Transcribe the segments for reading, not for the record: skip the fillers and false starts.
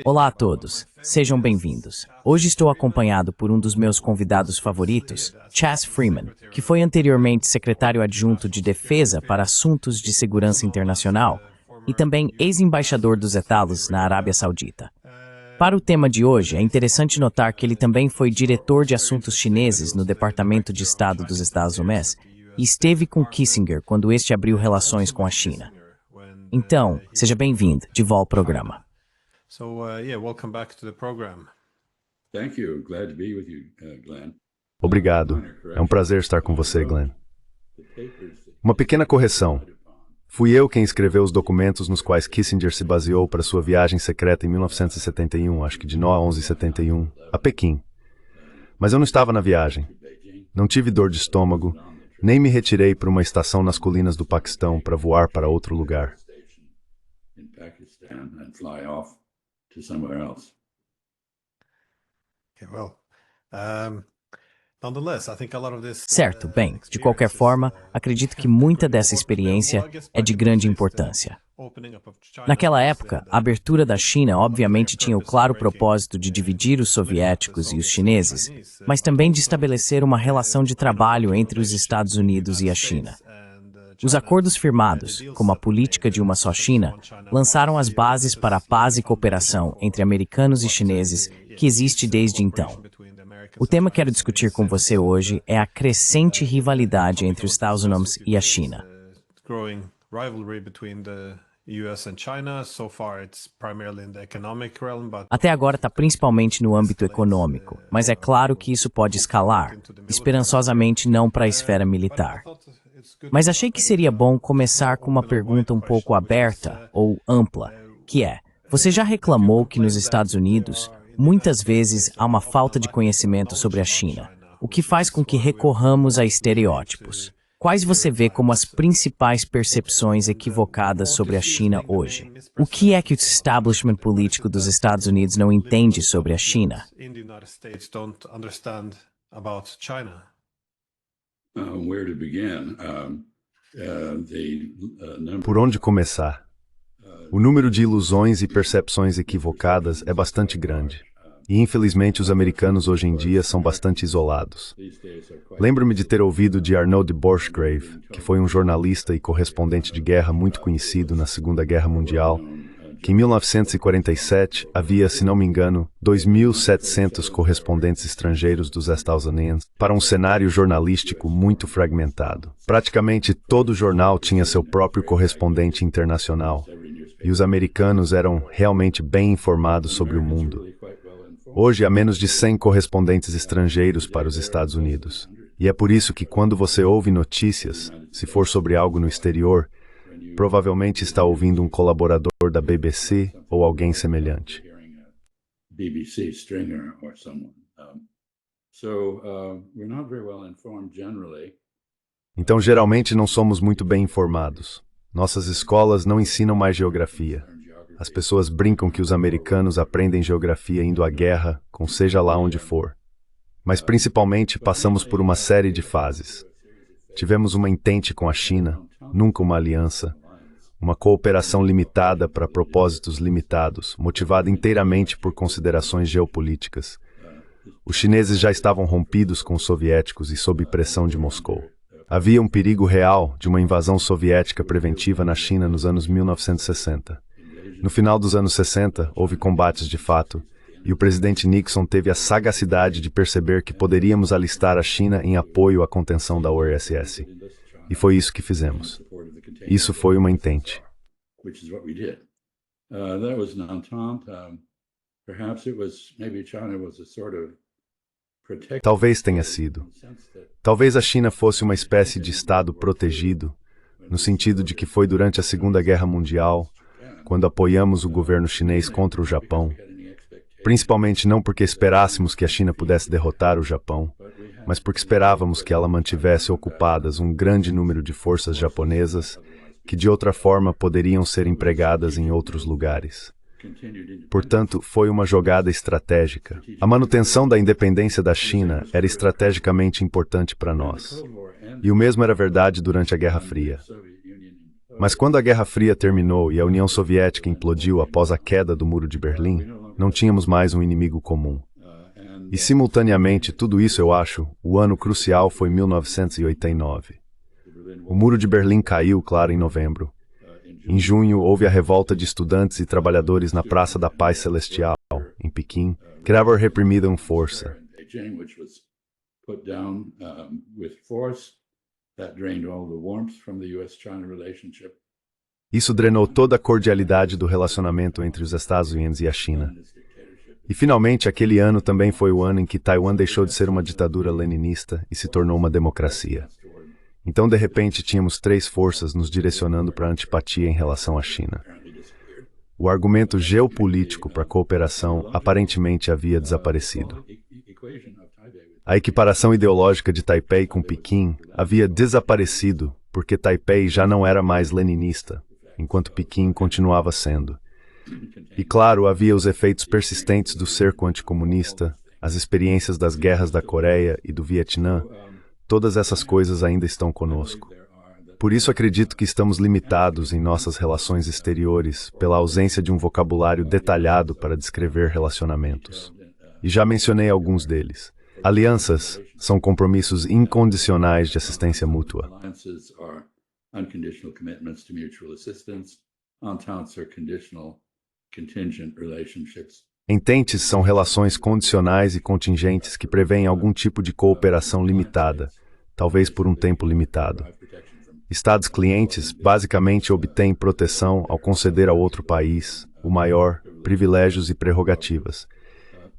Olá a todos, sejam bem-vindos. Hoje estou acompanhado por um dos meus convidados favoritos, Chas Freeman, que foi anteriormente secretário adjunto de Defesa para Assuntos de Segurança Internacional e também ex-embaixador dos Estados na Arábia Saudita. Para o tema de hoje, é interessante notar que ele também foi diretor de assuntos chineses no Departamento de Estado dos Estados Unidos e esteve com Kissinger quando este abriu relações com a China. Então, seja bem-vindo de volta ao programa. Obrigado. É um prazer estar com você, Glenn. Uma pequena correção. Fui eu quem escreveu os documentos nos quais Kissinger se baseou para sua viagem secreta em 1971, acho que de 9 a 11/71, a Pequim. Mas eu não estava na viagem. Não tive dor de estômago, nem me retirei para uma estação nas colinas do Paquistão para voar para outro lugar. Certo, bem, de qualquer forma, acredito que muita dessa experiência é de grande importância. Naquela época, a abertura da China obviamente tinha o claro propósito de dividir os soviéticos e os chineses, mas também de estabelecer uma relação de trabalho entre os Estados Unidos e a China. Os acordos firmados, como a política de uma só China, lançaram as bases para a paz e cooperação entre americanos e chineses que existe desde então. O tema que quero discutir com você hoje é a crescente rivalidade entre os Estados Unidos e a China. Até agora está principalmente no âmbito econômico, mas é claro que isso pode escalar, esperançosamente não para a esfera militar. Mas achei que seria bom começar com uma pergunta um pouco aberta ou ampla, que é: você já reclamou que nos Estados Unidos, muitas vezes há uma falta de conhecimento sobre a China, o que faz com que recorramos a estereótipos? Quais você vê como as principais percepções equivocadas sobre a China hoje? O que é que o establishment político dos Estados Unidos não entende sobre a China? Por onde começar? O número de ilusões e percepções equivocadas é bastante grande. E infelizmente os americanos hoje em dia são bastante isolados. Lembro-me de ter ouvido de Arnold Borchgrave, que foi um jornalista e correspondente de guerra muito conhecido na Segunda Guerra Mundial, que em 1947 havia, se não me engano, 2.700 correspondentes estrangeiros dos Estados Unidos para um cenário jornalístico muito fragmentado. Praticamente todo jornal tinha seu próprio correspondente internacional, e os americanos eram realmente bem informados sobre o mundo. Hoje há menos de 100 correspondentes estrangeiros para os Estados Unidos. E é por isso que quando você ouve notícias, se for sobre algo no exterior, provavelmente está ouvindo um colaborador da BBC ou alguém semelhante. Então, geralmente não somos muito bem informados. Nossas escolas não ensinam mais geografia. As pessoas brincam que os americanos aprendem geografia indo à guerra, com seja lá onde for. Mas principalmente passamos por uma série de fases. Tivemos uma entente com a China, nunca uma aliança. Uma cooperação limitada para propósitos limitados, motivada inteiramente por considerações geopolíticas. Os chineses já estavam rompidos com os soviéticos e sob pressão de Moscou. Havia um perigo real de uma invasão soviética preventiva na China nos anos 1960. No final dos anos 60, houve combates de fato, e o presidente Nixon teve a sagacidade de perceber que poderíamos alistar a China em apoio à contenção da URSS. E foi isso que fizemos. Isso foi uma entente. Talvez tenha sido. Talvez a China fosse uma espécie de Estado protegido, no sentido de que foi durante a Segunda Guerra Mundial, quando apoiamos o governo chinês contra o Japão, principalmente não porque esperássemos que a China pudesse derrotar o Japão, mas porque esperávamos que ela mantivesse ocupadas um grande número de forças japonesas que de outra forma poderiam ser empregadas em outros lugares. Portanto, foi uma jogada estratégica. A manutenção da independência da China era estrategicamente importante para nós. E o mesmo era verdade durante a Guerra Fria. Mas quando a Guerra Fria terminou e a União Soviética implodiu após a queda do Muro de Berlim, não tínhamos mais um inimigo comum. E simultaneamente, tudo isso eu acho, o ano crucial foi 1989. O Muro de Berlim caiu, claro, em novembro. Em junho, houve a revolta de estudantes e trabalhadores na Praça da Paz Celestial, em Pequim, que era reprimida com força. Isso drenou toda a cordialidade do relacionamento entre os Estados Unidos e a China. E finalmente, aquele ano também foi o ano em que Taiwan deixou de ser uma ditadura leninista e se tornou uma democracia. Então, de repente, tínhamos três forças nos direcionando para a antipatia em relação à China. O argumento geopolítico para a cooperação aparentemente havia desaparecido. A equiparação ideológica de Taipei com Pequim havia desaparecido porque Taipei já não era mais leninista, enquanto Pequim continuava sendo. E claro, havia os efeitos persistentes do cerco anticomunista, as experiências das guerras da Coreia e do Vietnã. Todas essas coisas ainda estão conosco. Por isso acredito que estamos limitados em nossas relações exteriores pela ausência de um vocabulário detalhado para descrever relacionamentos. E já mencionei alguns deles. Alianças são compromissos incondicionais de assistência mútua. Ententes são relações condicionais e contingentes que prevêem algum tipo de cooperação limitada, talvez por um tempo limitado. Estados clientes basicamente obtêm proteção ao conceder ao outro país, o maior, privilégios e prerrogativas.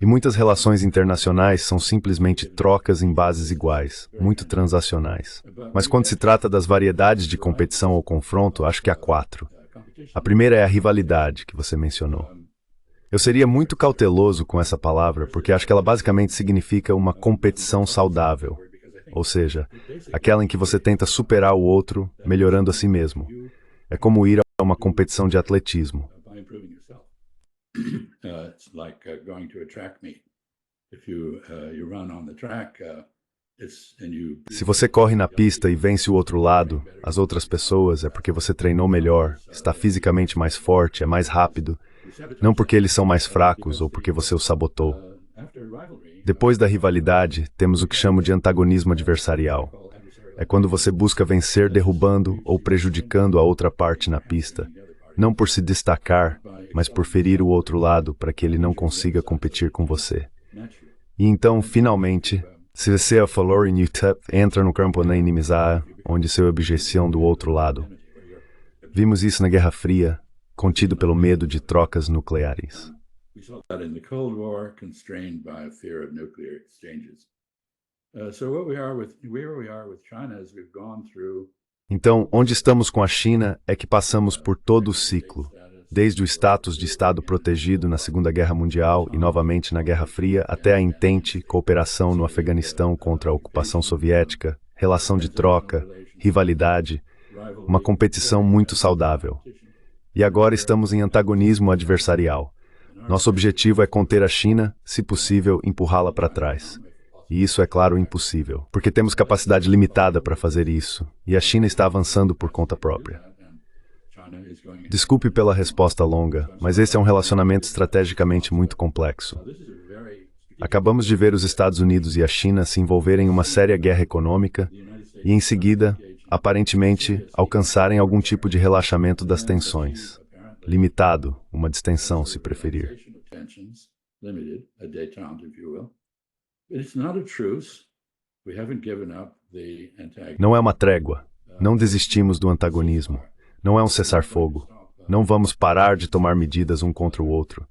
E muitas relações internacionais são simplesmente trocas em bases iguais, muito transacionais. Mas quando se trata das variedades de competição ou confronto, acho que há quatro. A primeira é a rivalidade, que você mencionou. Eu seria muito cauteloso com essa palavra, porque acho que ela basicamente significa uma competição saudável. Ou seja, aquela em que você tenta superar o outro, melhorando a si mesmo. É como ir a uma competição de atletismo. Se você corre na pista e vence o outro lado, as outras pessoas, é porque você treinou melhor, está fisicamente mais forte, é mais rápido, não porque eles são mais fracos ou porque você os sabotou. Depois da rivalidade, temos o que chamo de antagonismo adversarial. É quando você busca vencer derrubando ou prejudicando a outra parte na pista, não por se destacar, mas por ferir o outro lado para que ele não consiga competir com você. E então, finalmente, se você falou em UTEP, entra no campo da inimizade, onde sua objeção do outro lado. Vimos isso na Guerra Fria, contido pelo medo de trocas nucleares. We saw that in the Cold War, constrained by a fear of nuclear exchanges. Where we are with China is we've gone through. Então, onde estamos com a China é que passamos por todo o ciclo, desde o status de Estado protegido na Segunda Guerra Mundial e novamente na Guerra Fria, até a intente cooperação no Afeganistão contra a ocupação soviética, relação de troca, rivalidade, uma competição muito saudável. E agora estamos em antagonismo adversarial. Nosso objetivo é conter a China, se possível, empurrá-la para trás. E isso é, claro, impossível, porque temos capacidade limitada para fazer isso, e a China está avançando por conta própria. Desculpe pela resposta longa, mas esse é um relacionamento estrategicamente muito complexo. Acabamos de ver os Estados Unidos e a China se envolverem em uma séria guerra econômica e, em seguida, aparentemente, alcançarem algum tipo de relaxamento das tensões. Limitado, uma distensão, se preferir. Não é uma trégua. Não desistimos do antagonismo. Não é um cessar-fogo. Não vamos parar de tomar medidas um contra o outro.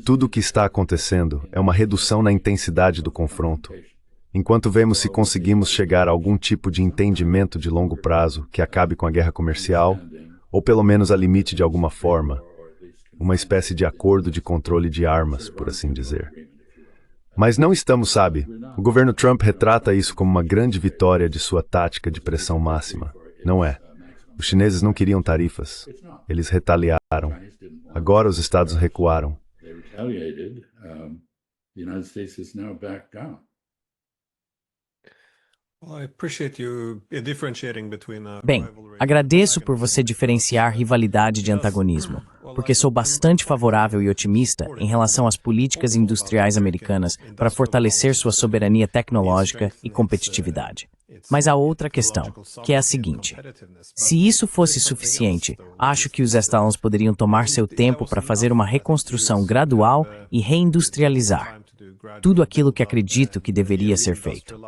Tudo o que está acontecendo é uma redução na intensidade do confronto, enquanto vemos se conseguimos chegar a algum tipo de entendimento de longo prazo que acabe com a guerra comercial, ou pelo menos a limite de alguma forma, uma espécie de acordo de controle de armas, por assim dizer. Mas não estamos, sabe? O governo Trump retrata isso como uma grande vitória de sua tática de pressão máxima. Não é. Os chineses não queriam tarifas. Eles retaliaram. Agora os Estados recuaram. Bem, agradeço por você diferenciar rivalidade de antagonismo, porque sou bastante favorável e otimista em relação às políticas industriais americanas para fortalecer sua soberania tecnológica e competitividade. Mas há outra questão, que é a seguinte: se isso fosse suficiente, acho que os estados poderiam tomar seu tempo para fazer uma reconstrução gradual e reindustrializar tudo aquilo que acredito que deveria ser feito.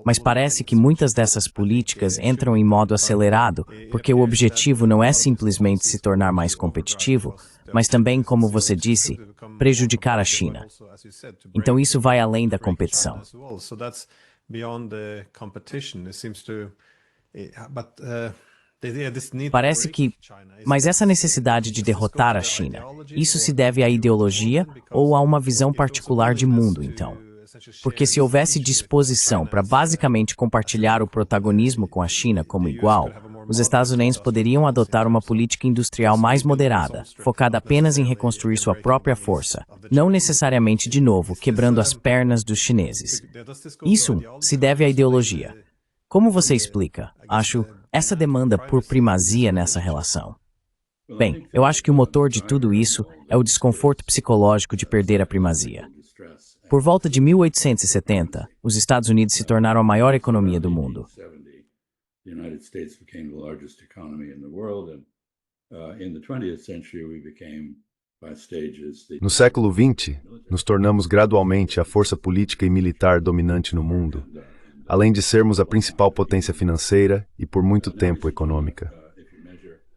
Mas parece que muitas dessas políticas entram em modo acelerado, porque o objetivo não é simplesmente se tornar mais competitivo, mas também, como você disse, prejudicar a China. Então isso vai além da competição. Parece que, mas essa necessidade de derrotar a China, isso se deve à ideologia ou a uma visão particular de mundo, então? Porque se houvesse disposição para basicamente compartilhar o protagonismo com a China como igual, os Estados Unidos poderiam adotar uma política industrial mais moderada, focada apenas em reconstruir sua própria força, não necessariamente, de novo, quebrando as pernas dos chineses. Isso se deve à ideologia. Como você explica, acho, essa demanda por primazia nessa relação? Bem, eu acho que o motor de tudo isso é o desconforto psicológico de perder a primazia. Por volta de 1870, os Estados Unidos se tornaram a maior economia do mundo. No século XX, nos tornamos gradualmente a força política e militar dominante no mundo, além de sermos a principal potência financeira e, por muito tempo, econômica.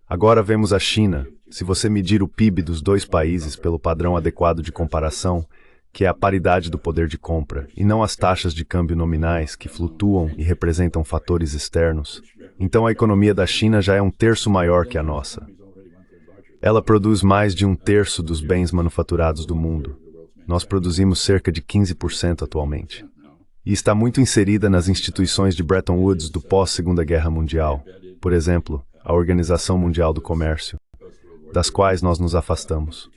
Agora vemos a China, se você medir o PIB dos dois países pelo padrão adequado de comparação, que é a paridade do poder de compra, e não as taxas de câmbio nominais, que flutuam e representam fatores externos. Então a economia da China já é 1/3 maior que a nossa. Ela produz mais de 1/3 dos bens manufaturados do mundo. Nós produzimos cerca de 15% atualmente. E está muito inserida nas instituições de Bretton Woods do pós-Segunda Guerra Mundial, por exemplo, a Organização Mundial do Comércio, das quais nós nos afastamos.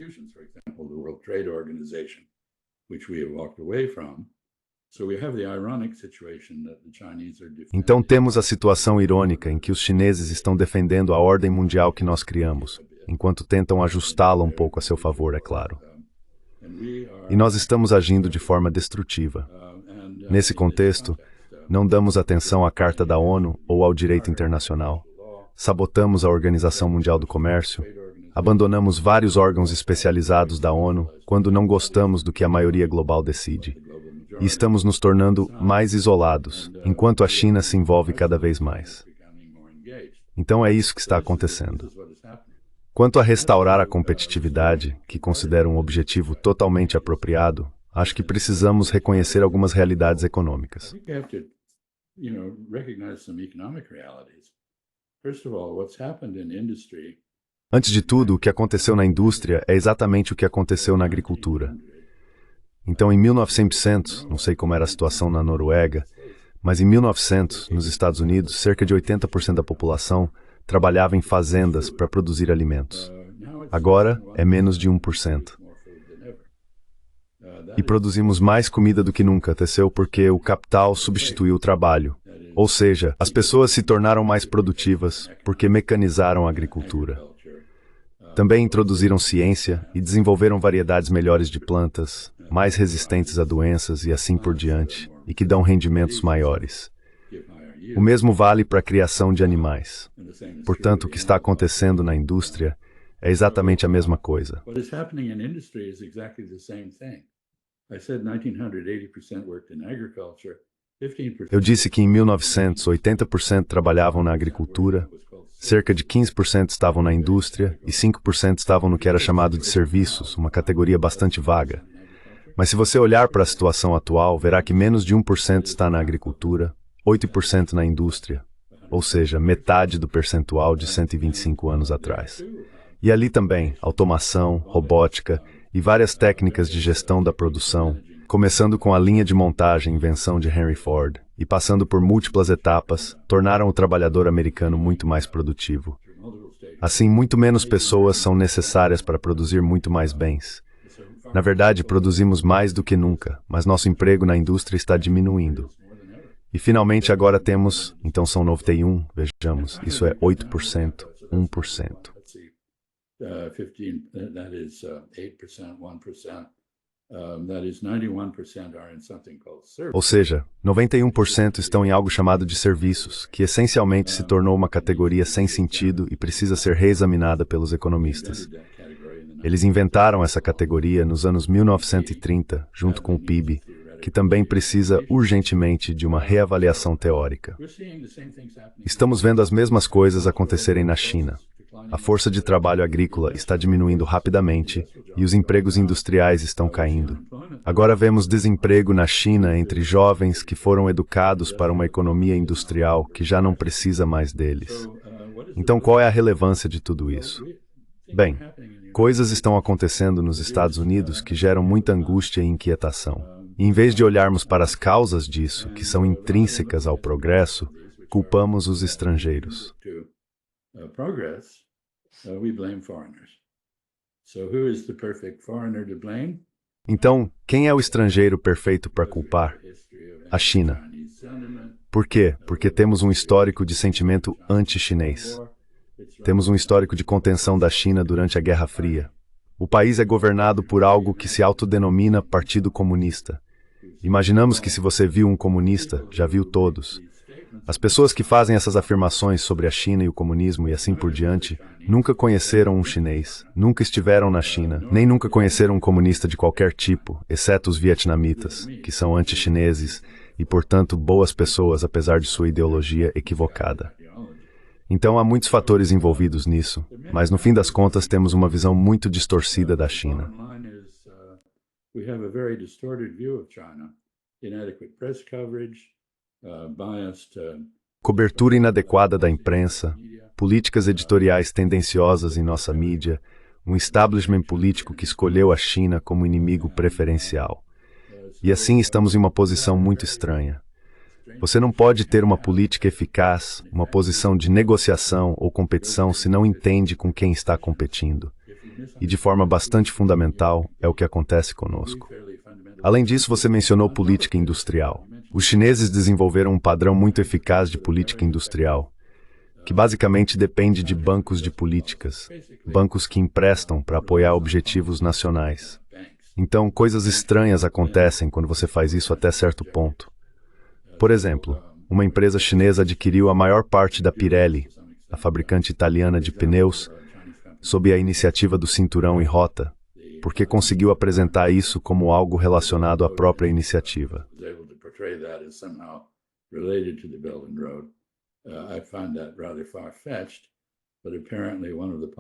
Então temos a situação irônica em que os chineses estão defendendo a ordem mundial que nós criamos, enquanto tentam ajustá-la um pouco a seu favor, é claro. E nós estamos agindo de forma destrutiva. Nesse contexto, não damos atenção à Carta da ONU ou ao direito internacional. Sabotamos a Organização Mundial do Comércio. Abandonamos vários órgãos especializados da ONU quando não gostamos do que a maioria global decide. E estamos nos tornando mais isolados, enquanto a China se envolve cada vez mais. Então é isso que está acontecendo. Quanto a restaurar a competitividade, que considero um objetivo totalmente apropriado, acho que precisamos reconhecer algumas realidades econômicas. Antes de tudo, o que aconteceu na indústria é exatamente o que aconteceu na agricultura. Então, em 1900, não sei como era a situação na Noruega, mas em 1900, nos Estados Unidos, cerca de 80% da população trabalhava em fazendas para produzir alimentos. Agora, é menos de 1%. E produzimos mais comida do que nunca, aconteceu porque o capital substituiu o trabalho. Ou seja, as pessoas se tornaram mais produtivas porque mecanizaram a agricultura. Também introduziram ciência e desenvolveram variedades melhores de plantas, mais resistentes a doenças e assim por diante, e que dão rendimentos maiores. O mesmo vale para a criação de animais. Portanto, o que está acontecendo na indústria é exatamente a mesma coisa. Eu disse que em 1900, 80% trabalhavam na agricultura, cerca de 15% estavam na indústria e 5% estavam no que era chamado de serviços, uma categoria bastante vaga. Mas se você olhar para a situação atual, verá que menos de 1% está na agricultura, 8% na indústria, ou seja, metade do percentual de 125 anos atrás. E ali também, automação, robótica e várias técnicas de gestão da produção, começando com a linha de montagem, invenção de Henry Ford, e passando por múltiplas etapas, tornaram o trabalhador americano muito mais produtivo. Assim, muito menos pessoas são necessárias para produzir muito mais bens. Na verdade, produzimos mais do que nunca, mas nosso emprego na indústria está diminuindo. E finalmente agora temos, então são 91, vejamos, isso é 8%, 1%. 15, that is 8%, 1%. That is 91% are in something called service. Ou seja, 91% estão em algo chamado de serviços, que essencialmente se tornou uma categoria sem sentido e precisa ser reexaminada pelos economistas. Eles inventaram essa categoria nos anos 1930, junto com o PIB, que também precisa urgentemente de uma reavaliação teórica. Estamos vendo as mesmas coisas acontecerem na China. A força de trabalho agrícola está diminuindo rapidamente e os empregos industriais estão caindo. Agora vemos desemprego na China entre jovens que foram educados para uma economia industrial que já não precisa mais deles. Então, qual é a relevância de tudo isso? Bem, coisas estão acontecendo nos Estados Unidos que geram muita angústia e inquietação. E em vez de olharmos para as causas disso, que são intrínsecas ao progresso, culpamos os estrangeiros. Então, quem é o estrangeiro perfeito para culpar? A China. Por quê? Porque temos um histórico de sentimento anti-chinês. Temos um histórico de contenção da China durante a Guerra Fria. O país é governado por algo que se autodenomina Partido Comunista. Imaginamos que se você viu um comunista, já viu todos. As pessoas que fazem essas afirmações sobre a China e o comunismo e assim por diante, nunca conheceram um chinês, nunca estiveram na China, nem nunca conheceram um comunista de qualquer tipo, exceto os vietnamitas, que são anti-chineses e, portanto, boas pessoas apesar de sua ideologia equivocada. Então há muitos fatores envolvidos nisso, mas no fim das contas temos uma visão muito distorcida da China. Cobertura inadequada da imprensa, políticas editoriais tendenciosas em nossa mídia, um establishment político que escolheu a China como inimigo preferencial. E assim estamos em uma posição muito estranha. Você não pode ter uma política eficaz, uma posição de negociação ou competição se não entende com quem está competindo. E de forma bastante fundamental é o que acontece conosco. Além disso, você mencionou política industrial. Os chineses desenvolveram um padrão muito eficaz de política industrial, que basicamente depende de bancos de políticas, bancos que emprestam para apoiar objetivos nacionais. Então, coisas estranhas acontecem quando você faz isso até certo ponto. Por exemplo, uma empresa chinesa adquiriu a maior parte da Pirelli, a fabricante italiana de pneus, sob a iniciativa do cinturão e rota, porque conseguiu apresentar isso como algo relacionado à própria iniciativa.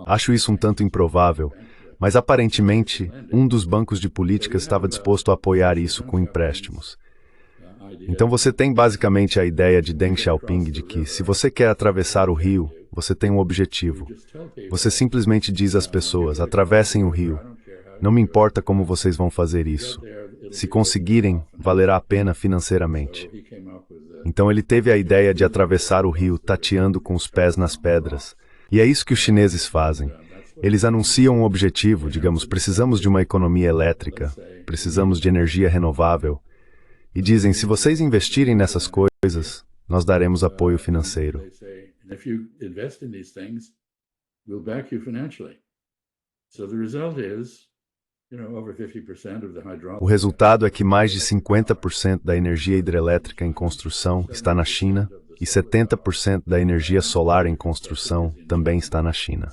Acho isso um tanto improvável, mas aparentemente um dos bancos de políticas estava disposto a apoiar isso com empréstimos. Então você tem basicamente a ideia de Deng Xiaoping de que, se você quer atravessar o rio, você tem um objetivo. Você simplesmente diz às pessoas, atravessem o rio. Não me importa como vocês vão fazer isso. Se conseguirem, valerá a pena financeiramente. Então ele teve a ideia de atravessar o rio tateando com os pés nas pedras. E é isso que os chineses fazem. Eles anunciam um objetivo, digamos, precisamos de uma economia elétrica, precisamos de energia renovável. E dizem, se vocês investirem nessas coisas, nós daremos apoio financeiro. O resultado é que mais de 50% da energia hidrelétrica em construção está na China e 70% da energia solar em construção também está na China.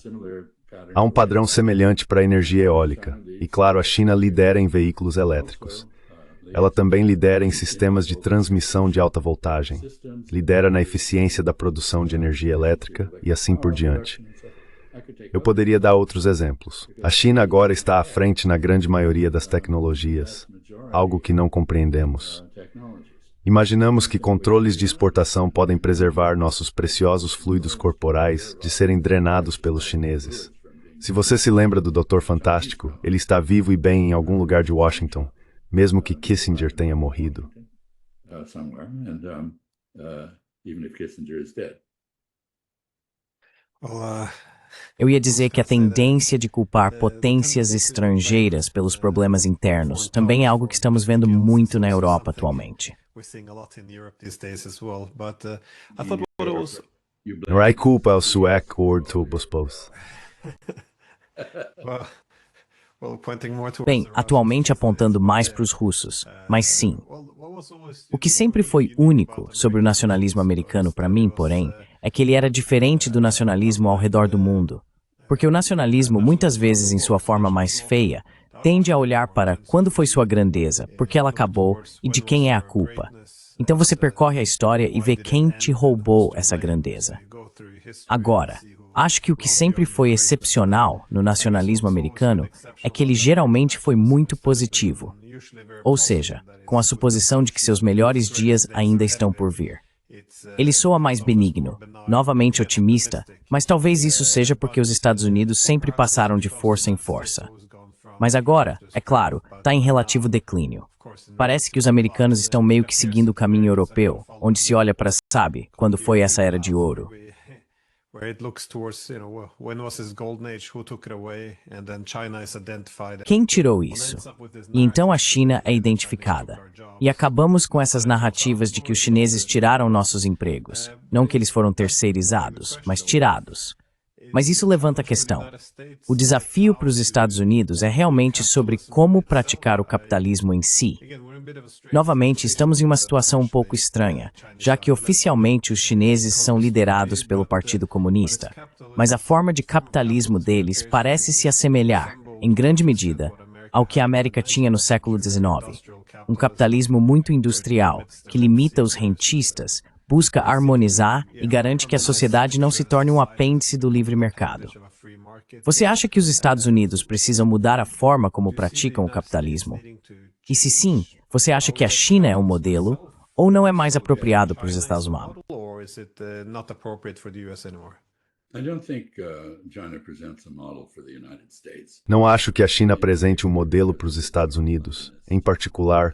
Há um padrão semelhante para a energia eólica, e claro, a China lidera em veículos elétricos. Ela também lidera em sistemas de transmissão de alta voltagem, lidera na eficiência da produção de energia elétrica e assim por diante. Eu poderia dar outros exemplos. A China agora está à frente na grande maioria das tecnologias, algo que não compreendemos. Imaginamos que controles de exportação podem preservar nossos preciosos fluidos corporais de serem drenados pelos chineses. Se você se lembra do Dr. Fantástico, ele está vivo e bem em algum lugar de Washington, mesmo que Kissinger tenha morrido. Eu ia dizer que a tendência de culpar potências estrangeiras pelos problemas internos também é algo que estamos vendo muito na Europa atualmente. Rai culpa ao sueco ord turbos. Bem, atualmente apontando mais para os russos, mas sim. O que sempre foi único sobre o nacionalismo americano para mim, porém, é que ele era diferente do nacionalismo ao redor do mundo. Porque o nacionalismo, muitas vezes em sua forma mais feia, tende a olhar para quando foi sua grandeza, por que ela acabou e de quem é a culpa. Então você percorre a história e vê quem te roubou essa grandeza. Agora, acho que o que sempre foi excepcional no nacionalismo americano é que ele geralmente foi muito positivo. Ou seja, com a suposição de que seus melhores dias ainda estão por vir. Ele soa mais benigno, novamente otimista, mas talvez isso seja porque os Estados Unidos sempre passaram de força em força. Mas agora, é claro, está em relativo declínio. Parece que os americanos estão meio que seguindo o caminho europeu, onde se olha para, sabe, quando foi essa era de ouro. Quem tirou isso? E então a China é identificada. E acabamos com essas narrativas de que os chineses tiraram nossos empregos. Não que eles foram terceirizados, mas tirados. Mas isso levanta a questão. O desafio para os Estados Unidos é realmente sobre como praticar o capitalismo em si. Novamente, estamos em uma situação um pouco estranha, já que oficialmente os chineses são liderados pelo Partido Comunista, mas a forma de capitalismo deles parece se assemelhar, em grande medida, ao que a América tinha no século XIX. Um capitalismo muito industrial, que limita os rentistas, busca harmonizar e garante que a sociedade não se torne um apêndice do livre mercado. Você acha que os Estados Unidos precisam mudar a forma como praticam o capitalismo? E se sim, você acha que a China é um modelo ou não é mais apropriado para os Estados Unidos? Não acho que a China apresente um modelo para os Estados Unidos, em particular,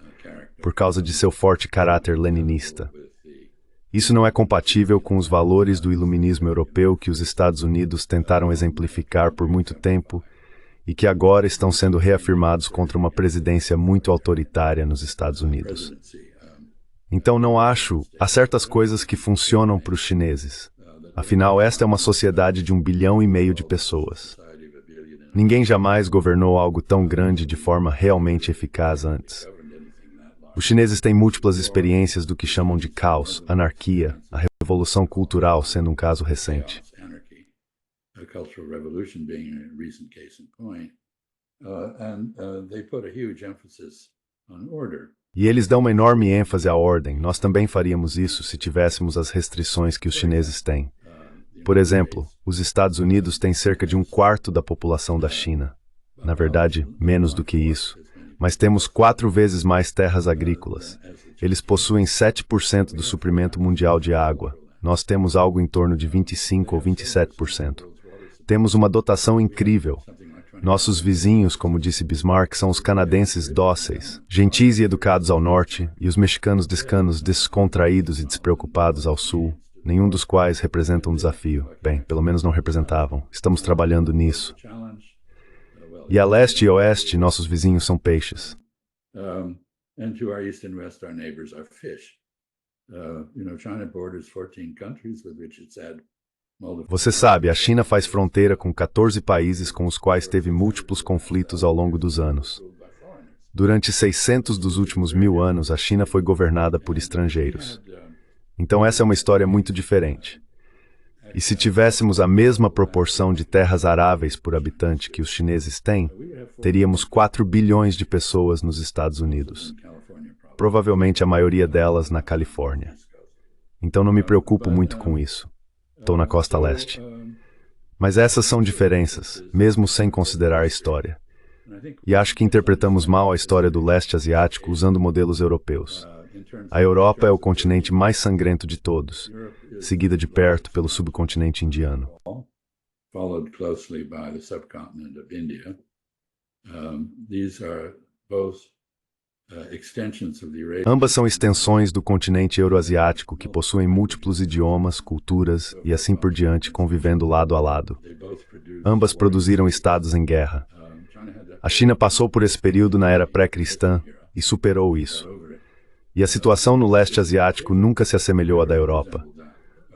por causa de seu forte caráter leninista. Isso não é compatível com os valores do iluminismo europeu que os Estados Unidos tentaram exemplificar por muito tempo e que agora estão sendo reafirmados contra uma presidência muito autoritária nos Estados Unidos. Então não acho, há certas coisas que funcionam para os chineses. Afinal, esta é uma sociedade de 1,5 bilhão de pessoas. Ninguém jamais governou algo tão grande de forma realmente eficaz antes. Os chineses têm múltiplas experiências do que chamam de caos, anarquia, a revolução cultural sendo um caso recente. E eles dão uma enorme ênfase à ordem. Nós também faríamos isso se tivéssemos as restrições que os chineses têm. Por exemplo, os Estados Unidos têm cerca de 1/4 da população da China. Na verdade, menos do que isso. Mas temos 4 vezes mais terras agrícolas. Eles possuem 7% do suprimento mundial de água. Nós temos algo em torno de 25% ou 27%. Temos uma dotação incrível. Nossos vizinhos, como disse Bismarck, são os canadenses dóceis, gentis e educados ao norte, e os mexicanos descontraídos e despreocupados ao sul, nenhum dos quais representa um desafio. Bem, pelo menos não representavam. Estamos trabalhando nisso. E a leste e oeste, nossos vizinhos são peixes. Você sabe, a China faz fronteira com 14 países com os quais teve múltiplos conflitos ao longo dos anos. Durante 600 dos últimos 1000 anos, a China foi governada por estrangeiros. Então essa é uma história muito diferente. E se tivéssemos a mesma proporção de terras aráveis por habitante que os chineses têm, teríamos 4 bilhões de pessoas nos Estados Unidos. Provavelmente a maioria delas na Califórnia. Então não me preocupo muito com isso. Estou na costa leste. Mas essas são diferenças, mesmo sem considerar a história. E acho que interpretamos mal a história do leste asiático usando modelos europeus. A Europa é o continente mais sangrento de todos, seguida de perto pelo subcontinente indiano. Ambas são extensões do continente euroasiático que possuem múltiplos idiomas, culturas e assim por diante convivendo lado a lado. Ambas produziram estados em guerra. A China passou por esse período na era pré-cristã e superou isso. E a situação no leste asiático nunca se assemelhou à da Europa.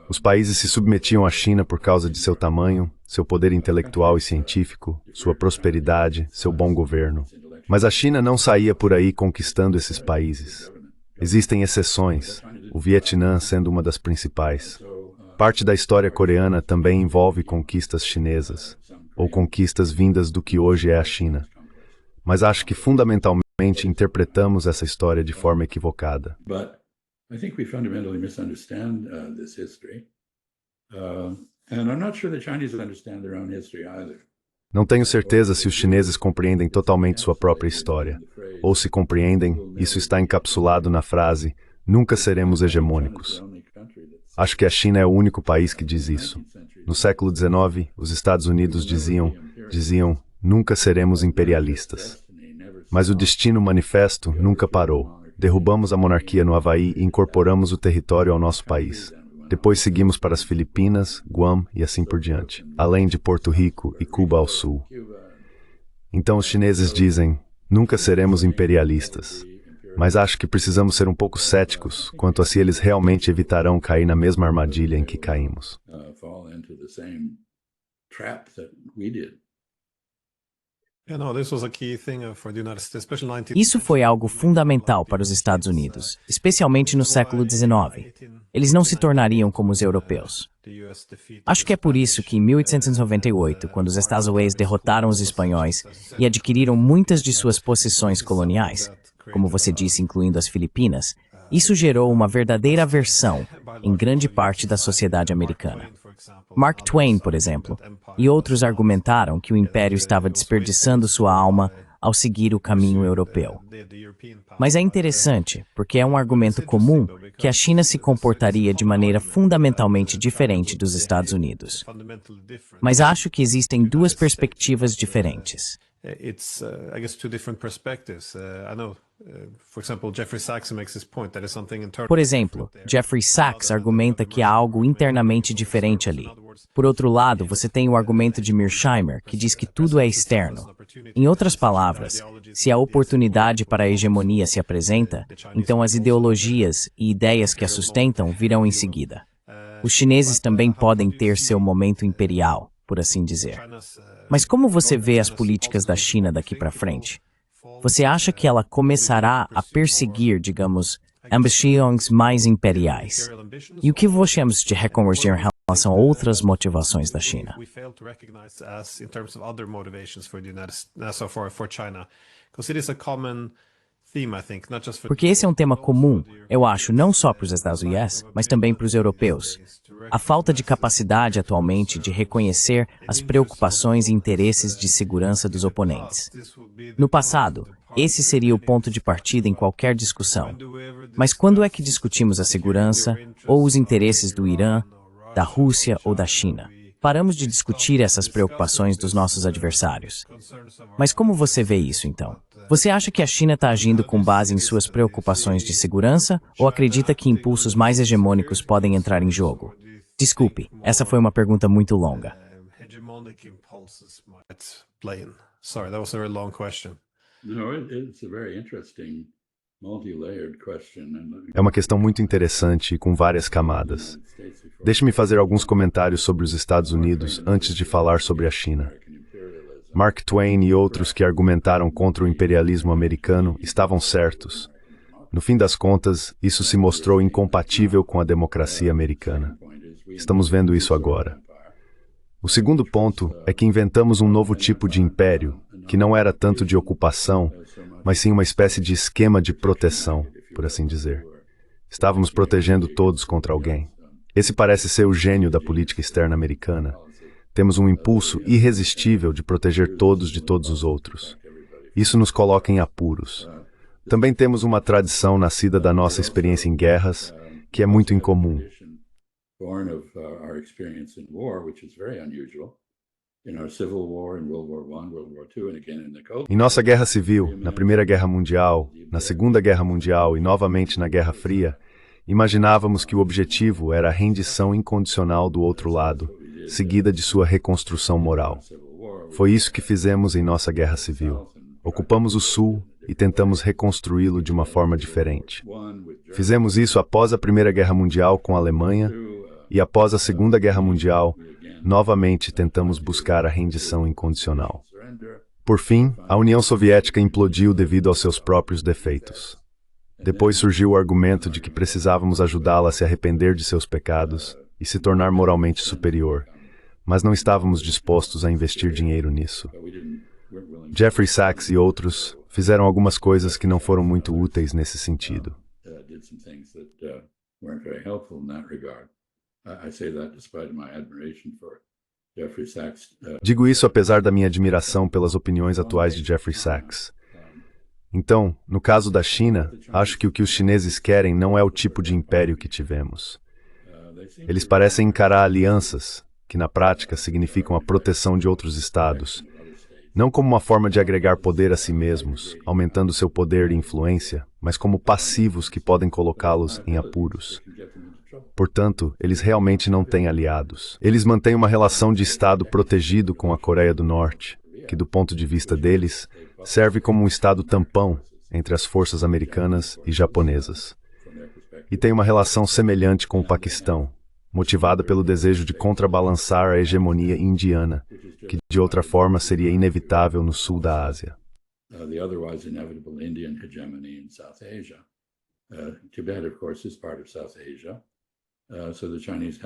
Os países se submetiam à China por causa de seu tamanho, seu poder intelectual e científico, sua prosperidade, seu bom governo. Mas a China não saía por aí conquistando esses países. Existem exceções, o Vietnã sendo uma das principais. Parte da história coreana também envolve conquistas chinesas, ou conquistas vindas do que hoje é a China. Mas acho que fundamentalmente interpretamos essa história de forma equivocada. I think we fundamentally misunderstand this history. And I'm not sure the Chinese understand their own history either. Não tenho certeza se os chineses compreendem totalmente sua própria história. Ou se compreendem, isso está encapsulado na frase, nunca seremos hegemônicos. Acho que a China é o único país que diz isso. No século XIX, os Estados Unidos diziam, nunca seremos imperialistas. Mas o Destino Manifesto nunca parou. Derrubamos a monarquia no Havaí e incorporamos o território ao nosso país. Depois seguimos para as Filipinas, Guam e assim por diante, além de Porto Rico e Cuba ao sul. Então os chineses dizem, nunca seremos imperialistas. Mas acho que precisamos ser um pouco céticos quanto a se eles realmente evitarão cair na mesma armadilha em que caímos. Isso foi algo fundamental para os Estados Unidos, especialmente no século XIX. Eles não se tornariam como os europeus. Acho que é por isso que em 1898, quando os Estados Unidos derrotaram os espanhóis e adquiriram muitas de suas possessões coloniais, como você disse, incluindo as Filipinas, isso gerou uma verdadeira aversão em grande parte da sociedade americana. Mark Twain, por exemplo, e outros argumentaram que o Império estava desperdiçando sua alma ao seguir o caminho europeu. Mas é interessante, porque é um argumento comum que a China se comportaria de maneira fundamentalmente diferente dos Estados Unidos. Mas acho que existem duas perspectivas diferentes. Por exemplo, Jeffrey Sachs argumenta que há algo internamente diferente ali. Por outro lado, você tem o argumento de Mearsheimer, que diz que tudo é externo. Em outras palavras, se a oportunidade para a hegemonia se apresenta, então as ideologias e ideias que a sustentam virão em seguida. Os chineses também podem ter seu momento imperial, por assim dizer. Mas como você vê as políticas da China daqui para frente? Você acha que ela começará a perseguir, digamos, ambições mais imperiais? E o que você temos de reconhecer em relação a outras motivações da China? Porque esse é um tema comum, eu acho, não só para os Estados Unidos, mas também para os europeus. A falta de capacidade atualmente de reconhecer as preocupações e interesses de segurança dos oponentes. No passado, esse seria o ponto de partida em qualquer discussão. Mas quando é que discutimos a segurança ou os interesses do Irã, da Rússia ou da China? Paramos de discutir essas preocupações dos nossos adversários. Mas como você vê isso, então? Você acha que a China está agindo com base em suas preocupações de segurança ou acredita que impulsos mais hegemônicos podem entrar em jogo? Desculpe, essa foi uma pergunta muito longa. É uma questão muito interessante e com várias camadas. Deixe-me fazer alguns comentários sobre os Estados Unidos antes de falar sobre a China. Mark Twain e outros que argumentaram contra o imperialismo americano estavam certos. No fim das contas, isso se mostrou incompatível com a democracia americana. Estamos vendo isso agora. O segundo ponto é que inventamos um novo tipo de império, que não era tanto de ocupação, mas sim uma espécie de esquema de proteção, por assim dizer. Estávamos protegendo todos contra alguém. Esse parece ser o gênio da política externa americana. Temos um impulso irresistível de proteger todos de todos os outros. Isso nos coloca em apuros. Também temos uma tradição nascida da nossa experiência em guerras, que é muito incomum. Em nossa Guerra Civil, na Primeira Guerra Mundial, na Segunda Guerra Mundial e novamente na Guerra Fria, imaginávamos que o objetivo era a rendição incondicional do outro lado, seguida de sua reconstrução moral. Foi isso que fizemos em nossa Guerra Civil. Ocupamos o Sul e tentamos reconstruí-lo de uma forma diferente. Fizemos isso após a Primeira Guerra Mundial com a Alemanha e após a Segunda Guerra Mundial, novamente tentamos buscar a rendição incondicional. Por fim, a União Soviética implodiu devido aos seus próprios defeitos. Depois surgiu o argumento de que precisávamos ajudá-la a se arrepender de seus pecados e se tornar moralmente superior, mas não estávamos dispostos a investir dinheiro nisso. Jeffrey Sachs e outros fizeram algumas coisas que não foram muito úteis nesse sentido. Digo isso apesar da minha admiração pelas opiniões atuais de Jeffrey Sachs. Então, no caso da China, acho que o que os chineses querem não é o tipo de império que tivemos. Eles parecem encarar alianças, que na prática significam a proteção de outros estados, não como uma forma de agregar poder a si mesmos, aumentando seu poder e influência, mas como passivos que podem colocá-los em apuros. Portanto, eles realmente não têm aliados. Eles mantêm uma relação de Estado protegido com a Coreia do Norte, que, do ponto de vista deles, serve como um Estado tampão entre as forças americanas e japonesas. E tem uma relação semelhante com o Paquistão, motivada pelo desejo de contrabalançar a hegemonia indiana, que de outra forma seria inevitável no sul da Ásia.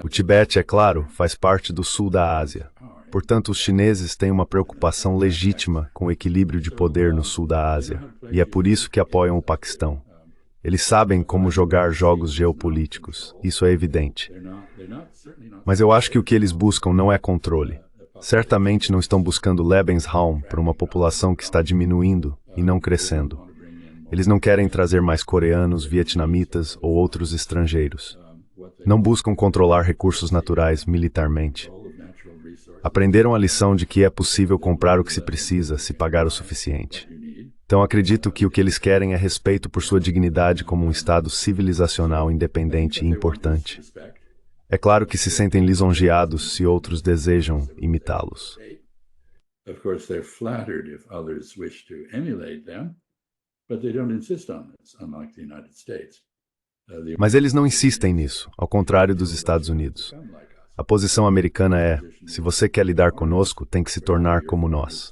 O Tibete, é claro, faz parte do sul da Ásia. Portanto, os chineses têm uma preocupação legítima com o equilíbrio de poder no sul da Ásia, e é por isso que apoiam o Paquistão. Eles sabem como jogar jogos geopolíticos, isso é evidente. Mas eu acho que o que eles buscam não é controle. Certamente não estão buscando Lebensraum para uma população que está diminuindo e não crescendo. Eles não querem trazer mais coreanos, vietnamitas ou outros estrangeiros. Não buscam controlar recursos naturais militarmente. Aprenderam a lição de que é possível comprar o que se precisa se pagar o suficiente. Então acredito que o que eles querem é respeito por sua dignidade como um Estado civilizacional independente e importante. É claro que se sentem lisonjeados se outros desejam imitá-los. Mas eles não insistem nisso, ao contrário dos Estados Unidos. A posição americana é: se você quer lidar conosco, tem que se tornar como nós.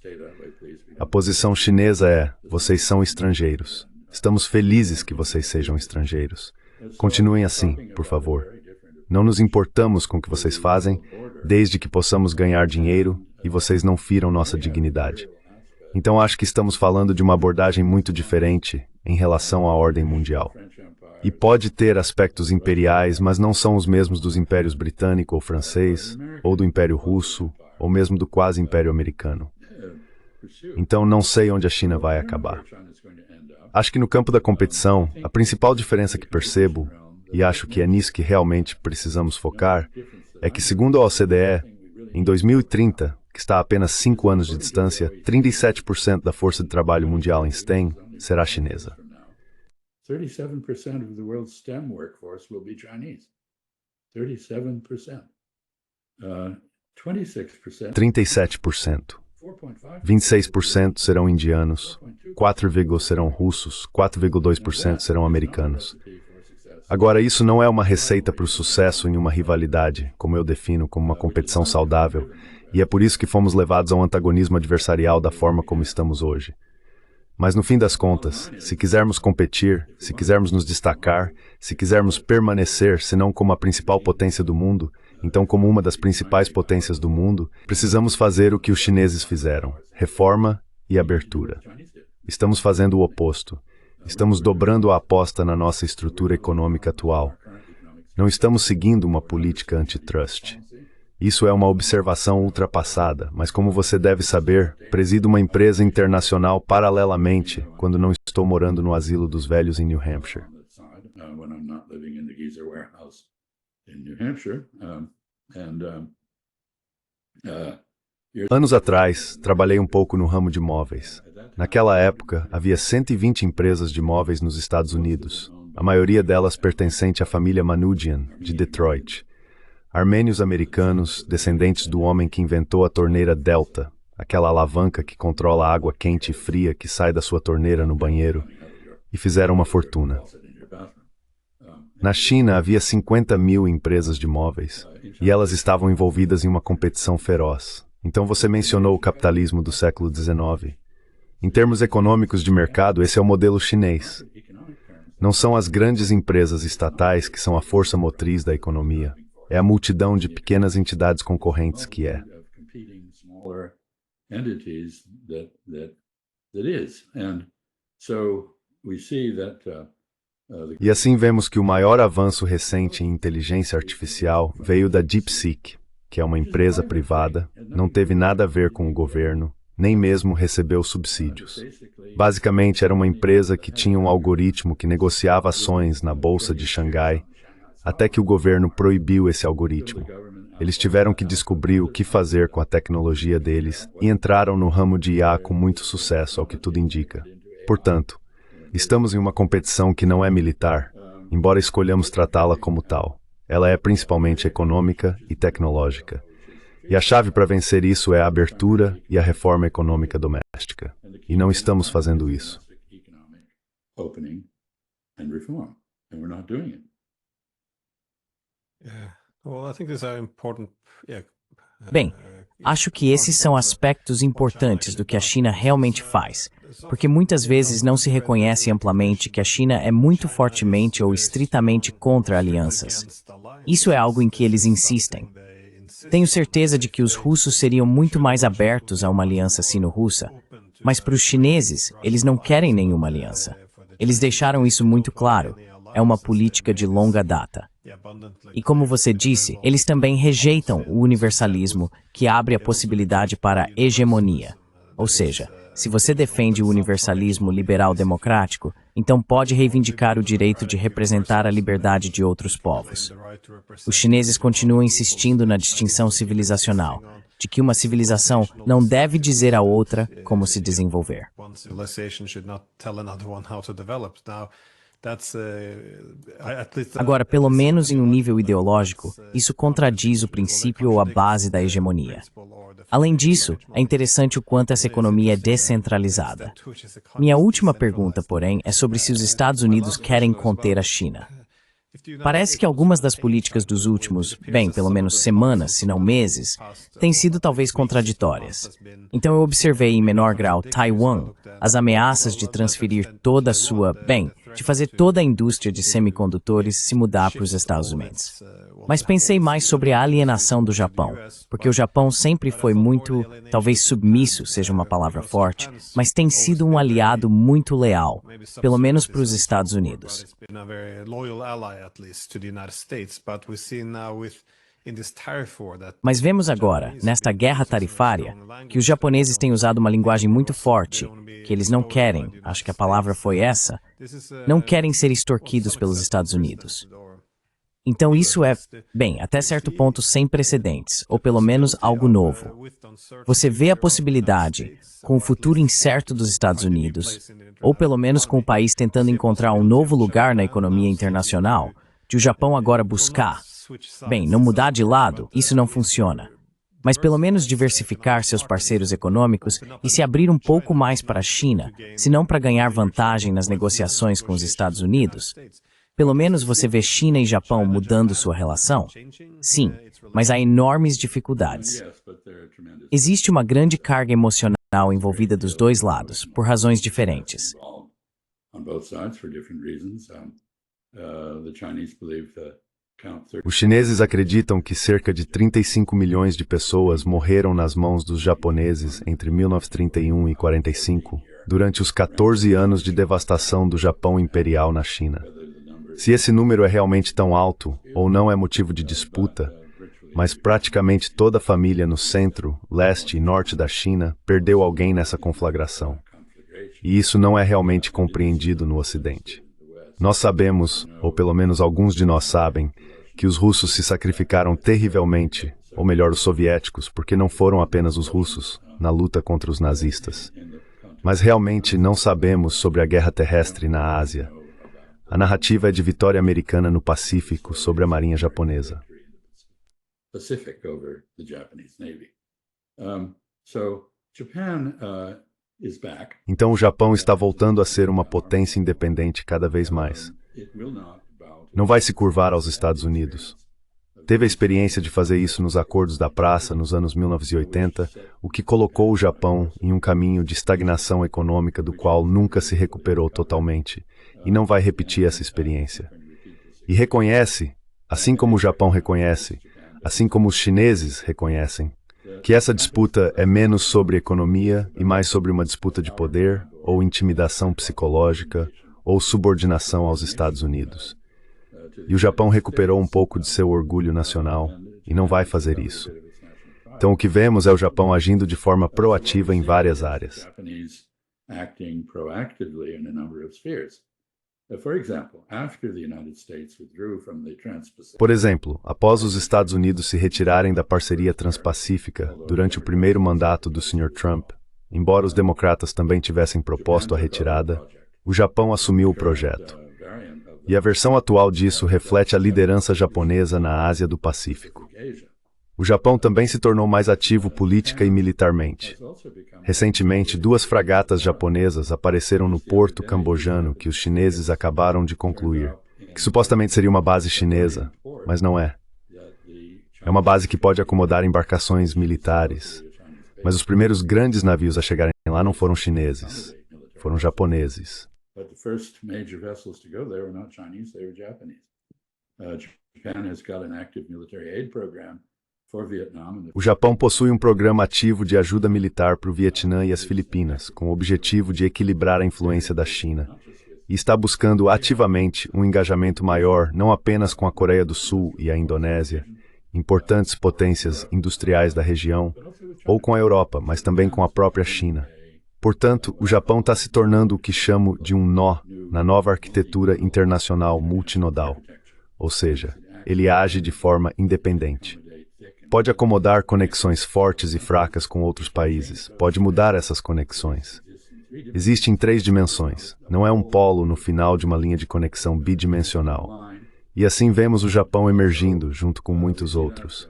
A posição chinesa é: vocês são estrangeiros. Estamos felizes que vocês sejam estrangeiros. Continuem assim, por favor. Não nos importamos com o que vocês fazem, desde que possamos ganhar dinheiro e vocês não firam nossa dignidade. Então acho que estamos falando de uma abordagem muito diferente em relação à ordem mundial. E pode ter aspectos imperiais, mas não são os mesmos dos impérios britânico ou francês, ou do Império Russo, ou mesmo do quase Império Americano. Então não sei onde a China vai acabar. Acho que no campo da competição, a principal diferença que percebo, e acho que é nisso que realmente precisamos focar, é que, segundo a OCDE, em 2030, que está a apenas 5 anos de distância, 37% da força de trabalho mundial em STEM será chinesa. 37% of the world's STEM workforce will be Chinese. 37%. 37%. 26% serão indianos, 4,2% serão russos, 4,2% serão americanos. Agora, isso não é uma receita para o sucesso em uma rivalidade, como eu defino como uma competição saudável, e é por isso que fomos levados a um antagonismo adversarial da forma como estamos hoje. Mas no fim das contas, se quisermos competir, se quisermos nos destacar, se quisermos permanecer, se não como a principal potência do mundo, então como uma das principais potências do mundo, precisamos fazer o que os chineses fizeram: reforma e abertura. Estamos fazendo o oposto. Estamos dobrando a aposta na nossa estrutura econômica atual. Não estamos seguindo uma política antitrust. Isso é uma observação ultrapassada, mas como você deve saber, presido uma empresa internacional paralelamente quando não estou morando no asilo dos velhos em New Hampshire. Anos atrás, trabalhei um pouco no ramo de móveis. Naquela época, havia 120 empresas de móveis nos Estados Unidos, a maioria delas pertencente à família Manoogian, de Detroit. Armênios americanos, descendentes do homem que inventou a torneira Delta, aquela alavanca que controla a água quente e fria que sai da sua torneira no banheiro, e fizeram uma fortuna. Na China havia 50 mil empresas de móveis, e elas estavam envolvidas em uma competição feroz. Então você mencionou o capitalismo do século XIX. Em termos econômicos de mercado, esse é o modelo chinês. Não são as grandes empresas estatais que são a força motriz da economia. É a multidão de pequenas entidades concorrentes que é. E assim vemos que o maior avanço recente em inteligência artificial veio da DeepSeek, que é uma empresa privada, não teve nada a ver com o governo, nem mesmo recebeu subsídios. Basicamente, era uma empresa que tinha um algoritmo que negociava ações na Bolsa de Xangai, até que o governo proibiu esse algoritmo. Eles tiveram que descobrir o que fazer com a tecnologia deles e entraram no ramo de IA com muito sucesso, ao que tudo indica. Portanto, estamos em uma competição que não é militar, embora escolhamos tratá-la como tal. Ela é principalmente econômica e tecnológica. E a chave para vencer isso é a abertura e a reforma econômica doméstica. E não estamos fazendo isso. Bem, acho que esses são aspectos importantes do que a China realmente faz, porque muitas vezes não se reconhece amplamente que a China é muito fortemente ou estritamente contra alianças. Isso é algo em que eles insistem. Tenho certeza de que os russos seriam muito mais abertos a uma aliança sino-russa, mas para os chineses, eles não querem nenhuma aliança. Eles deixaram isso muito claro. É uma política de longa data. E como você disse, eles também rejeitam o universalismo, que abre a possibilidade para a hegemonia. Ou seja, se você defende o universalismo liberal-democrático, então pode reivindicar o direito de representar a liberdade de outros povos. Os chineses continuam insistindo na distinção civilizacional, de que uma civilização não deve dizer à outra como se desenvolver. Agora, pelo menos em um nível ideológico, isso contradiz o princípio ou a base da hegemonia. Além disso, é interessante o quanto essa economia é descentralizada. Minha última pergunta, porém, é sobre se os Estados Unidos querem conter a China. Parece que algumas das políticas dos últimos, pelo menos semanas, se não meses, têm sido talvez contraditórias. Então eu observei em menor grau Taiwan, as ameaças de transferir toda a sua, de fazer toda a indústria de semicondutores se mudar para os Estados Unidos. Mas pensei mais sobre a alienação do Japão, porque o Japão sempre foi muito, talvez submisso seja uma palavra forte, mas tem sido um aliado muito leal, pelo menos para os Estados Unidos. Mas vemos agora, nesta guerra tarifária, que os japoneses têm usado uma linguagem muito forte, que eles não querem, acho que a palavra foi essa, não querem ser extorquidos pelos Estados Unidos. Então isso é, até certo ponto sem precedentes, ou pelo menos algo novo. Você vê a possibilidade, com o futuro incerto dos Estados Unidos, ou pelo menos com o país tentando encontrar um novo lugar na economia internacional, de o Japão agora buscar, não mudar de lado, isso não funciona. Mas pelo menos diversificar seus parceiros econômicos e se abrir um pouco mais para a China, se não para ganhar vantagem nas negociações com os Estados Unidos. Pelo menos você vê China e Japão mudando sua relação? Sim, mas há enormes dificuldades. Existe uma grande carga emocional envolvida dos dois lados, por razões diferentes. Os chineses acreditam que cerca de 35 milhões de pessoas morreram nas mãos dos japoneses entre 1931 e 45, durante os 14 anos de devastação do Japão imperial na China. Se esse número é realmente tão alto, ou não é motivo de disputa, mas praticamente toda a família no centro, leste e norte da China perdeu alguém nessa conflagração. E isso não é realmente compreendido no Ocidente. Nós sabemos, ou pelo menos alguns de nós sabem, que os russos se sacrificaram terrivelmente, ou melhor, os soviéticos, porque não foram apenas os russos, na luta contra os nazistas. Mas realmente não sabemos sobre a guerra terrestre na Ásia. A narrativa é de vitória americana no Pacífico sobre a marinha japonesa. Então o Japão está voltando a ser uma potência independente cada vez mais. Não vai se curvar aos Estados Unidos. Teve a experiência de fazer isso nos Acordos da Praça nos anos 1980, o que colocou o Japão em um caminho de estagnação econômica do qual nunca se recuperou totalmente, e não vai repetir essa experiência. E reconhece, assim como o Japão reconhece, assim como os chineses reconhecem, que essa disputa é menos sobre economia e mais sobre uma disputa de poder, ou intimidação psicológica, ou subordinação aos Estados Unidos. E o Japão recuperou um pouco de seu orgulho nacional e não vai fazer isso. Então o que vemos é o Japão agindo de forma proativa em várias áreas. Por exemplo, após os Estados Unidos se retirarem da parceria transpacífica durante o primeiro mandato do Sr. Trump, embora os democratas também tivessem proposto a retirada, o Japão assumiu o projeto. E a versão atual disso reflete a liderança japonesa na Ásia do Pacífico. O Japão também se tornou mais ativo política e militarmente. Recentemente, 2 fragatas japonesas apareceram no porto cambojano que os chineses acabaram de concluir, que supostamente seria uma base chinesa, mas não é. É uma base que pode acomodar embarcações militares, mas os primeiros grandes navios a chegarem lá não foram chineses, foram japoneses. But the first major vessels to go there were not Chinese, they were Japanese. Japan has got an active military aid program for Vietnam. O Japão possui um programa ativo de ajuda militar para o Vietnã e as Filipinas, com o objetivo de equilibrar a influência da China. E está buscando ativamente um engajamento maior não apenas com a Coreia do Sul e a Indonésia, importantes potências industriais da região, ou com a Europa, mas também com a própria China. Portanto, o Japão está se tornando o que chamo de um nó na nova arquitetura internacional multinodal, ou seja, ele age de forma independente. Pode acomodar conexões fortes e fracas com outros países, pode mudar essas conexões. Existe em 3 dimensões, não é um polo no final de uma linha de conexão bidimensional. E assim vemos o Japão emergindo junto com muitos outros.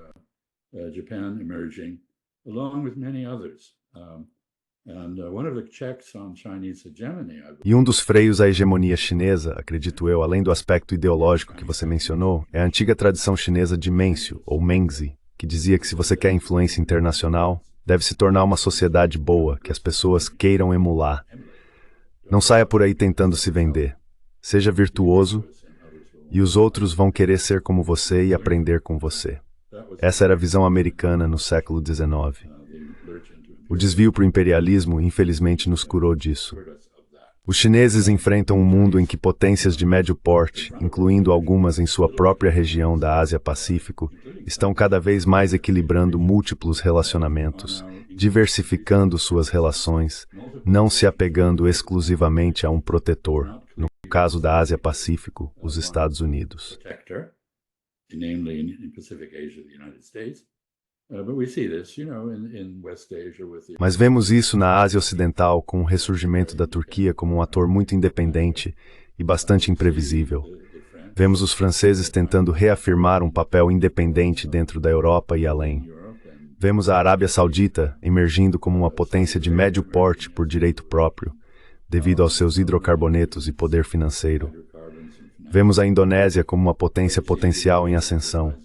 E um dos freios à hegemonia chinesa, acredito eu, além do aspecto ideológico que você mencionou, é a antiga tradição chinesa de Mensio, ou Mengzi, que dizia que se você quer influência internacional, deve se tornar uma sociedade boa, que as pessoas queiram emular. Não saia por aí tentando se vender. Seja virtuoso, e os outros vão querer ser como você e aprender com você. Essa era a visão americana no século XIX. O desvio para o imperialismo, infelizmente, nos curou disso. Os chineses enfrentam um mundo em que potências de médio porte, incluindo algumas em sua própria região da Ásia-Pacífico, estão cada vez mais equilibrando múltiplos relacionamentos, diversificando suas relações, não se apegando exclusivamente a um protetor, no caso da Ásia-Pacífico, os Estados Unidos. Mas vemos isso na Ásia Ocidental com o ressurgimento da Turquia como um ator muito independente e bastante imprevisível. Vemos os franceses tentando reafirmar um papel independente dentro da Europa e além. Vemos a Arábia Saudita emergindo como uma potência de médio porte por direito próprio, devido aos seus hidrocarbonetos e poder financeiro. Vemos a Indonésia como uma potência potencial em ascensão.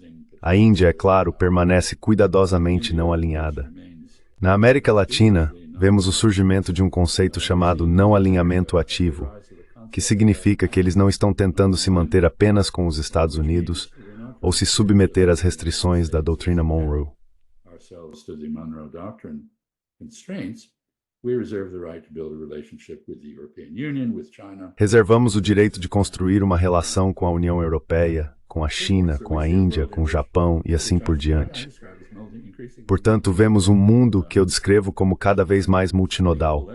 A Índia, é claro, permanece cuidadosamente não alinhada. Na América Latina, vemos o surgimento de um conceito chamado não alinhamento ativo, que significa que eles não estão tentando se manter apenas com os Estados Unidos ou se submeter às restrições da doutrina Monroe. Reservamos o direito de construir uma relação com a União Europeia, com a China, com a Índia, com o Japão e assim por diante. Portanto, vemos um mundo que eu descrevo como cada vez mais multinodal.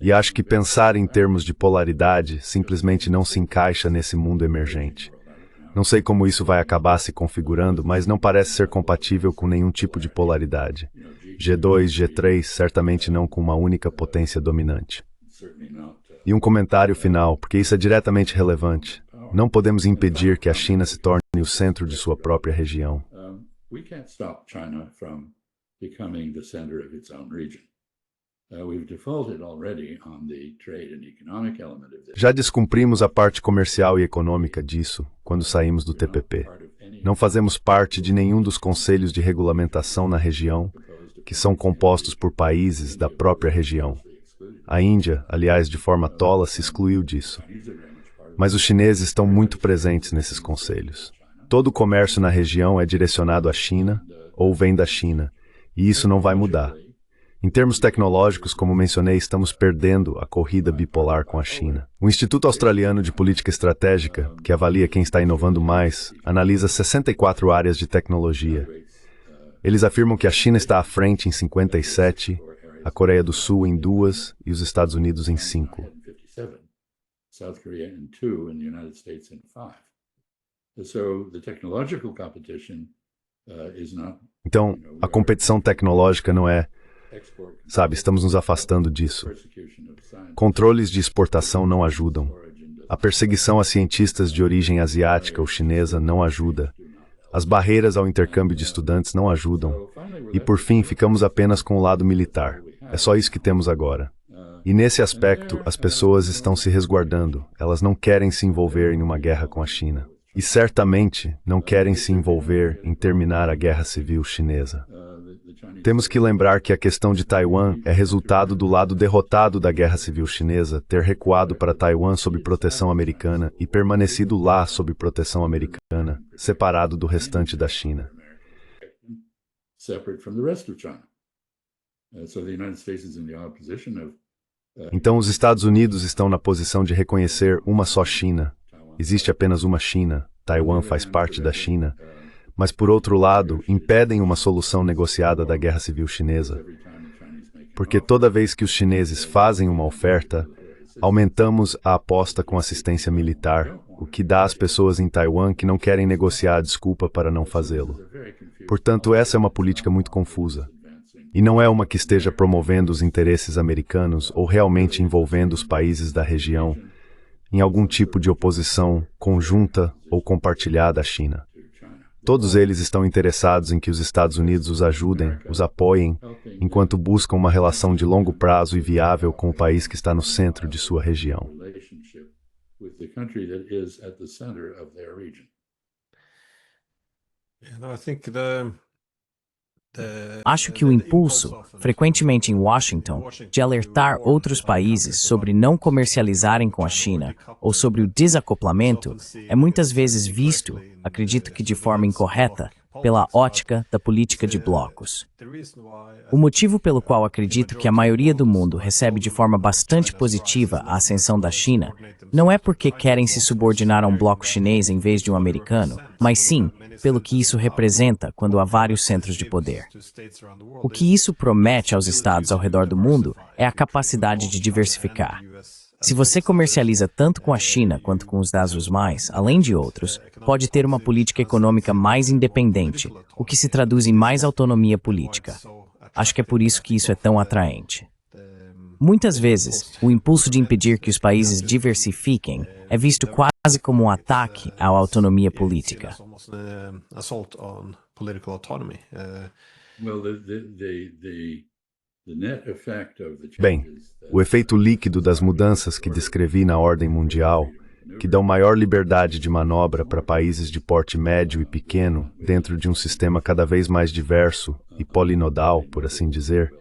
E acho que pensar em termos de polaridade simplesmente não se encaixa nesse mundo emergente. Não sei como isso vai acabar se configurando, mas não parece ser compatível com nenhum tipo de polaridade. G2, G3, certamente não com uma única potência dominante. E um comentário final, porque isso é diretamente relevante. Não podemos impedir que a China se torne o centro de sua própria região. We've defaulted already on the trade and economic element of this. Já descumprimos a parte comercial e econômica disso quando saímos do TPP. Não fazemos parte de nenhum dos conselhos de regulamentação na região, que são compostos por países da própria região. A Índia, aliás, de forma tola, se excluiu disso. Mas os chineses estão muito presentes nesses conselhos. Todo o comércio na região é direcionado à China ou vem da China, e isso não vai mudar. Em termos tecnológicos, como mencionei, estamos perdendo a corrida bipolar com a China. O Instituto Australiano de Política Estratégica, que avalia quem está inovando mais, analisa 64 áreas de tecnologia. Eles afirmam que a China está à frente em 57, a Coreia do Sul em 2 e os Estados Unidos em 5. South Korea in 2 and the United States in 5. So the technological competition is not. Então, a competição tecnológica não é, sabe, estamos nos afastando disso. Controles de exportação não ajudam. A perseguição a cientistas de origem asiática ou chinesa não ajuda. As barreiras ao intercâmbio de estudantes não ajudam. E, por fim, ficamos apenas com o lado militar. É só isso que temos agora. E nesse aspecto, as pessoas estão se resguardando. Elas não querem se envolver em uma guerra com a China. E certamente não querem se envolver em terminar a guerra civil chinesa. Temos que lembrar que a questão de Taiwan é resultado do lado derrotado da guerra civil chinesa ter recuado para Taiwan sob proteção americana e permanecido lá sob proteção americana, separado do restante da China. Então, os Estados Unidos estão na posição de reconhecer uma só China. Existe apenas uma China, Taiwan faz parte da China, mas, por outro lado, impedem uma solução negociada da Guerra Civil Chinesa. Porque toda vez que os chineses fazem uma oferta, aumentamos a aposta com assistência militar, o que dá às pessoas em Taiwan que não querem negociar a desculpa para não fazê-lo. Portanto, essa é uma política muito confusa. E não é uma que esteja promovendo os interesses americanos ou realmente envolvendo os países da região em algum tipo de oposição conjunta ou compartilhada à China. Todos eles estão interessados em que os Estados Unidos os ajudem, os apoiem, enquanto buscam uma relação de longo prazo e viável com o país que está no centro de sua região. Acho que o impulso, frequentemente em Washington, de alertar outros países sobre não comercializarem com a China ou sobre o desacoplamento é muitas vezes visto, acredito que de forma incorreta, pela ótica da política de blocos. O motivo pelo qual acredito que a maioria do mundo recebe de forma bastante positiva a ascensão da China não é porque querem se subordinar a um bloco chinês em vez de um americano, mas sim pelo que isso representa quando há vários centros de poder. O que isso promete aos estados ao redor do mundo é a capacidade de diversificar. Se você comercializa tanto com a China quanto com os Estados Unidos, além de outros, pode ter uma política econômica mais independente, o que se traduz em mais autonomia política. Acho que é por isso que isso é tão atraente. Muitas vezes, o impulso de impedir que os países diversifiquem é visto quase como um ataque à autonomia política. Bem, o efeito líquido das mudanças que descrevi na ordem mundial, que dão maior liberdade de manobra para países de porte médio e pequeno dentro de um sistema cada vez mais diverso e polinodal, por assim dizer,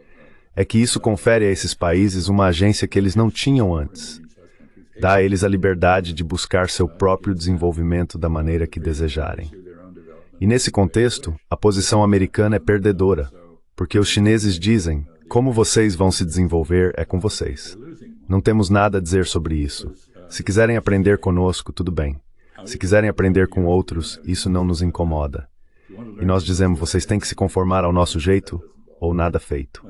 é que isso confere a esses países uma agência que eles não tinham antes. Dá a eles a liberdade de buscar seu próprio desenvolvimento da maneira que desejarem. E nesse contexto, a posição americana é perdedora, porque os chineses dizem: como vocês vão se desenvolver é com vocês. Não temos nada a dizer sobre isso. Se quiserem aprender conosco, tudo bem. Se quiserem aprender com outros, isso não nos incomoda. E nós dizemos: vocês têm que se conformar ao nosso jeito ou nada feito.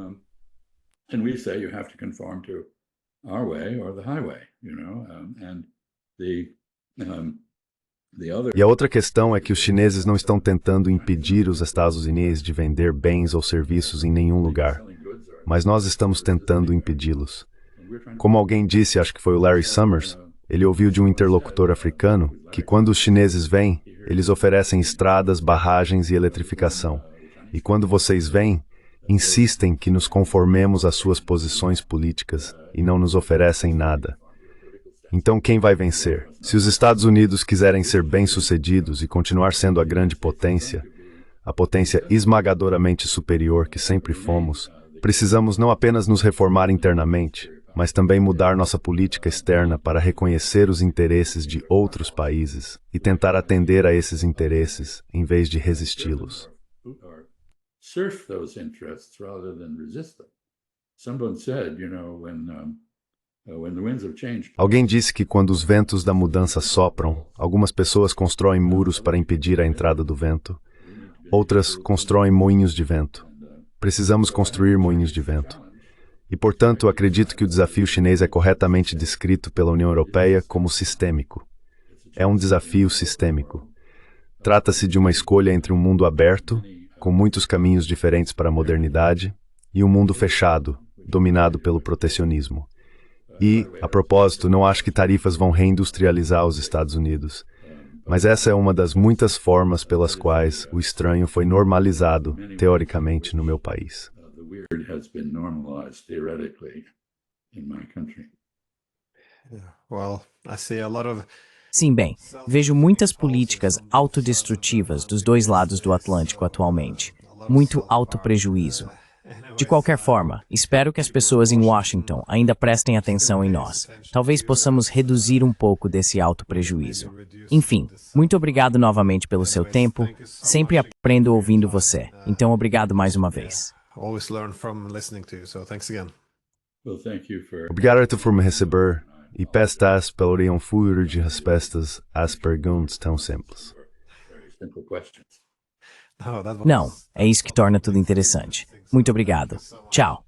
E a outra questão é que os chineses não estão tentando impedir os Estados Unidos de vender bens ou serviços em nenhum lugar, mas nós estamos tentando impedi-los. Como alguém disse, acho que foi o Larry Summers, ele ouviu de um interlocutor africano que quando os chineses vêm, eles oferecem estradas, barragens e eletrificação. E quando vocês vêm, insistem que nos conformemos às suas posições políticas e não nos oferecem nada. Então quem vai vencer? Se os Estados Unidos quiserem ser bem-sucedidos e continuar sendo a grande potência, a potência esmagadoramente superior que sempre fomos, precisamos não apenas nos reformar internamente, mas também mudar nossa política externa para reconhecer os interesses de outros países e tentar atender a esses interesses em vez de resisti-los. Surf those interests rather than resist them. Someone said, when the winds of change. Alguém disse que quando os ventos da mudança sopram, algumas pessoas constroem muros para impedir a entrada do vento, outras constroem moinhos de vento. Precisamos construir moinhos de vento. E, portanto, acredito que o desafio chinês é corretamente descrito pela União Europeia como sistêmico. É um desafio sistêmico. Trata-se de uma escolha entre um mundo aberto, com muitos caminhos diferentes para a modernidade, e um mundo fechado, dominado pelo protecionismo. E, a propósito, não acho que tarifas vão reindustrializar os Estados Unidos. Mas essa é uma das muitas formas pelas quais o estranho foi normalizado, teoricamente, no meu país. The weird has been normalized theoretically in my country. Well, I see a lot of Sim, bem, vejo muitas políticas autodestrutivas dos dois lados do Atlântico atualmente. Muito autoprejuízo. De qualquer forma, espero que as pessoas em Washington ainda prestem atenção em nós. Talvez possamos reduzir um pouco desse autoprejuízo. Enfim, muito obrigado novamente pelo seu tempo. Sempre aprendo ouvindo você. Então, obrigado mais uma vez. always learn from listening to you, so thanks again. Well, thank you for. Obrigado por me receber e peças pelo futuro de respostas às perguntas tão simples. Very simple questions. No, that was- Não, é isso que torna tudo interessante. Muito obrigado. Tchau.